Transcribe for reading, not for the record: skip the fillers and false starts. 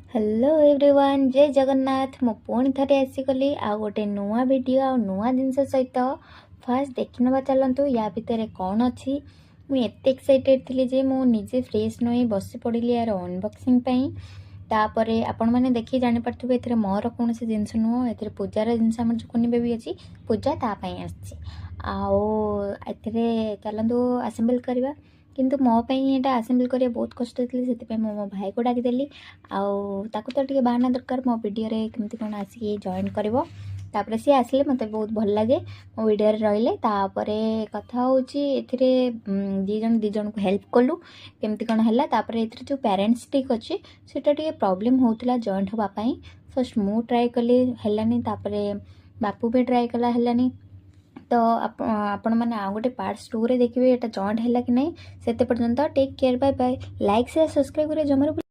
Hello everyone, जय जगन्नाथ। मु पुणी थे आसीगली आ गोटे नुआ वीडियो आ नुआ जिनस सहित। फास्ट देखि नवा चलतु या भितर कौन अच्छी। मुझे एत एक्साइटेड थी जे मु निजे फ्रेश नुई बस पड़ी यार अनबॉक्सिंग तापर आपण मैंने देखिए जानीपे ए मोर कौन से जिनस नुह ए पूजार जिनस आम जो कुनी बेबी अच्छी पूजा तापाई आते चलतु आसेम्बल करवा। किंतु मो यहाँ आसेम्बल करा बहुत कष्ट थी से मो भाई को डाकिदेली आउ तो टे बाहाना दरकार मो वीडियो केमती कौन आसिक जॉइन कर तापर सी आसिले मत बहुत भल लगे मो वीडियो रहिले तापर कथा होची एथिरे दी जन को हेल्प कलु केमती कौन है तापर एथिरे जो पेरेंट्स टिक अच्छे सेटा टे प्रॉब्लम होता जॉइंट होगापाई। फर्स्ट मु ट्राए कली हेलानी तापर बापू भी ट्राए कला हेलानी। तो आपण मैंने आउ गोटे पार्ट 2 रे देखिए एटा जॉइंट है कि नहीं से पर्यंत take care bye bye. Like share subscribe करे जमार।